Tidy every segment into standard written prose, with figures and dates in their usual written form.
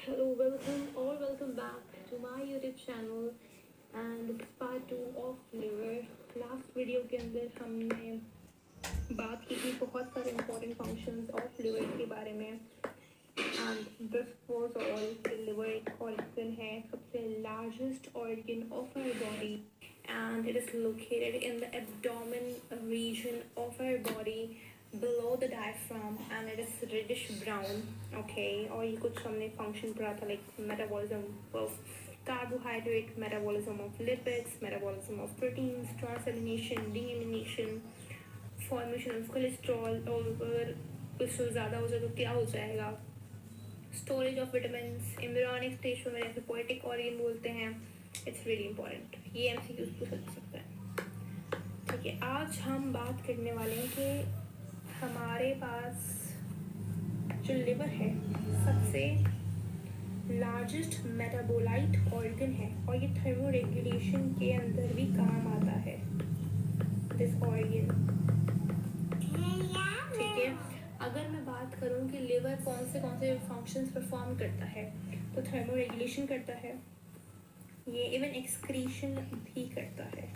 Hello, welcome back to my YouTube channel and this is part 2 of liver. Last video के अंदर हमने बात की थी बहुत सारे important functions of liver के बारे में and this was all the liver एक organ है सबसे largest organ of our body and it is located in the abdomen region of our body below the diaphragm and it is reddish brown. Okay, और ये कुछ हमने function पढ़ा था like metabolism of carbohydrate, metabolism of lipids, metabolism of proteins, transamination, deamination, formation of cholesterol और अगर cholesterol ज़्यादा हो जाए तो क्या हो जाएगा, storage of vitamins, embryonic stage में जैसे poetic organ बोलते हैं. It's really important. ये MCQs पूछ सकता है. ठीक है, आज हम बात करने वाले हैं कि हमारे पास जो लिवर है सबसे लार्जेस्ट मेटाबोलाइट ऑर्गन है और ये थर्मोरेगुलेशन के अंदर भी काम आता है दिस ऑर्गन. ठीक है, अगर मैं बात करूं कि लिवर कौन से फंक्शंस परफॉर्म करता है तो थर्मोरेगुलेशन करता है, ये इवन एक्सक्रीशन भी करता है.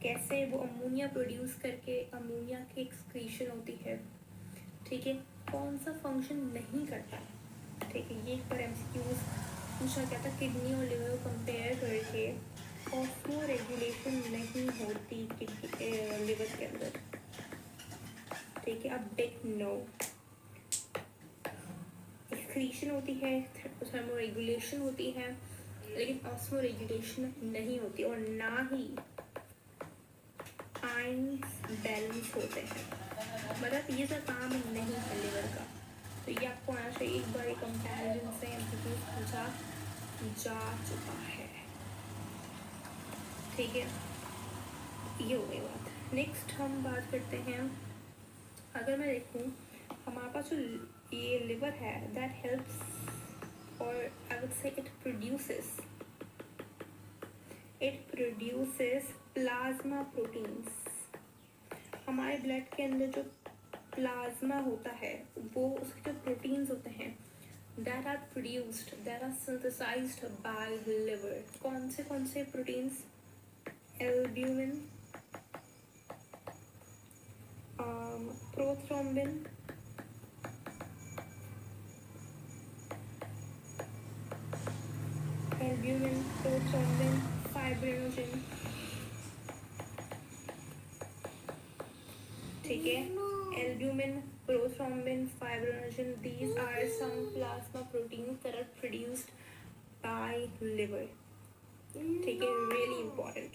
कैसे? वो अमोनिया प्रोड्यूस करके अमोनिया की एक्सक्रीशन होती है. ठीक है, कौन सा फंक्शन नहीं करता. ठीक है, ये पर एमसीक्यूज पूछा गया था किडनी और लिवर को कंपेयर करके ऑस्मो रेगुलेशन नहीं होती लिवर के अंदर. ठीक है, अब बिग नो, एक्सक्रीशन होती है, थर्मो रेगुलेशन होती है लेकिन ऑस्मो रेगुलेशन नहीं होती और ना ही आयंस बैलेंस होते हैं. मतलब ये सब काम नहीं है लिवर का. तो ये आपको आना चाहिए. एक बार कंपैरिजन से एमसीक्यू पूछा जा चुका है. ठीक है, ये हो गई बात. नेक्स्ट हम बात करते हैं, अगर मैं देखूँ हमारे पास जो ये लिवर है दैट हेल्प्स और I would say it produces plasma proteins. हमारे ब्लड के अंदर जो प्लाज्मा होता है वो उसके जो प्रोटीन्स होते हैं that are synthesized by liver. कौन से प्रोटीन्स? Albumin, prothrombin, fibrinogen. ठीक है, albumin, prothrombin, fibrinogen, these are some plasma proteins that are produced by liver. ठीक है, really important.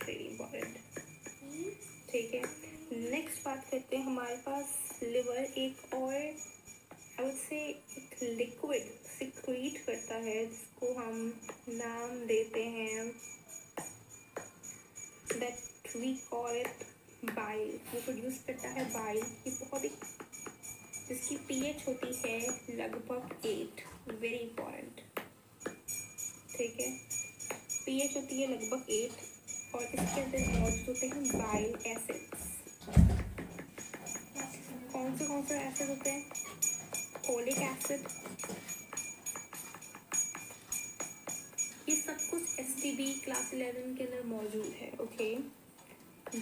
ठीक है, नेक्स्ट बात करते हैं. हमारे पास लिवर एक और आई वुड से एक लिक्विड सिक्रीट करता है जिसको हम नाम देते हैं that we call it bile. वो प्रोड्यूस करता है बाइल. ये बहुत ही जिसकी पीएच होती है लगभग 8. Very important. ठीक है, पीएच होती है लगभग 8 और इसके अंदर मौजूद होते हैं बाइल एसिड्स. कौन से एसिड होते हैं? Folic acid. ये सब कुछ एसटीबी क्लास 11 के अंदर मौजूद है. Okay,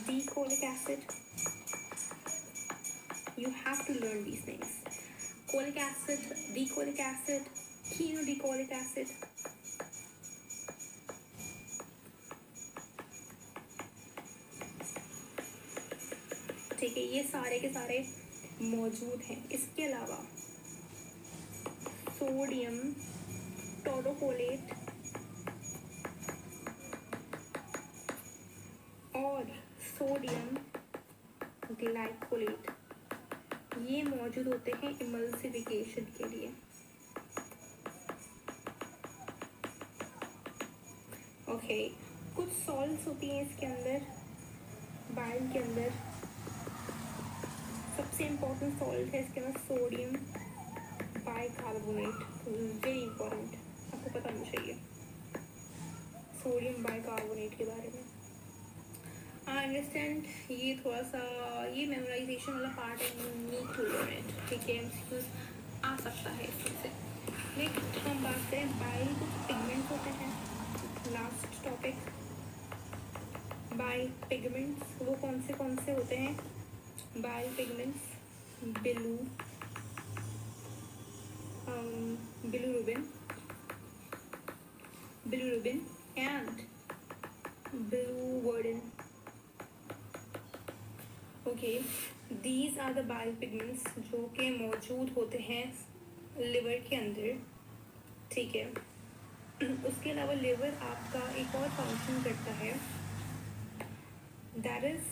D-cholic acid, you have to learn these things. Cholic acid, D-cholic acid, cheno-D-cholic acid. ठीक है, ये सारे के सारे मौजूद हैं. इसके अलावा सोडियम टोरोफोलेट और सोडियम ग्लाइकोलेट ये मौजूद होते हैं इमल्सिफिकेशन के लिए. ओके, कुछ सॉल्ट्स होती हैं इसके अंदर बाइल के अंदर. सबसे इम्पोर्टेंट सॉल्ट है इसके अंदर सोडियम बाइकार्बोनेट. वेरी इंपॉर्टेंट, आपको पता होना चाहिए सोडियम बाइकार्बोनेट के बारे में. आई अंडरस्टैंड ये थोड़ा सा ये मेमोराइजेशन वाला पार्ट है, नीड टू लर्न इट. ठीक है, एमसीक्यूज आ सकता है इसमें से. नेक्स्ट हम बात करें बाइल कुछ पिगमेंट्स होते हैं. Last topic bile pigments. वो कौन से होते हैं? Bile pigments bilirubin and biliverdin. Okay, these are the bile pigments जो कि मौजूद होते हैं लिवर के अंदर. ठीक है. उसके अलावा लिवर आपका एक और फंक्शन करता है, दैट इज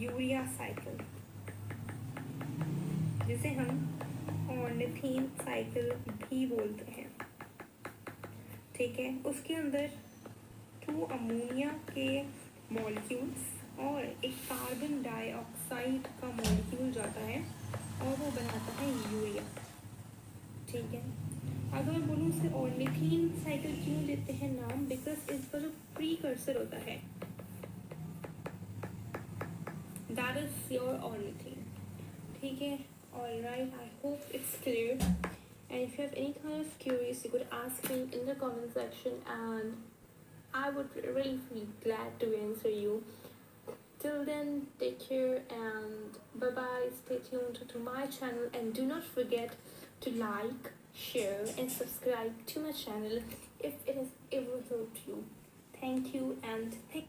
यूरिया साइकिल, जिसे हम ऑर्निथीन साइकिल भी बोलते हैं. ठीक है. उसके अंदर 2 अमोनिया के मॉलिक्यूल्स और एक कार्बन डाइऑक्साइड का मॉलिक्यूल जाता है और वो बनाता है यूरिया. ठीक है. अगर मैं बोलूँ इसे ऑर्निथीन साइकिल क्यों देते हैं नाम, बिकॉज इसका जो प्रीकर्सर होता है दैट इज योर ऑर्निथीन. ठीक है. Alright, I hope it's clear. And if you have any kind of queries, you could ask me in the comment section, and I would really feel glad to answer you. Till then, take care and bye bye. Stay tuned to my channel and do not forget to like, share, and subscribe to my channel if it has ever helped you. Thank you and take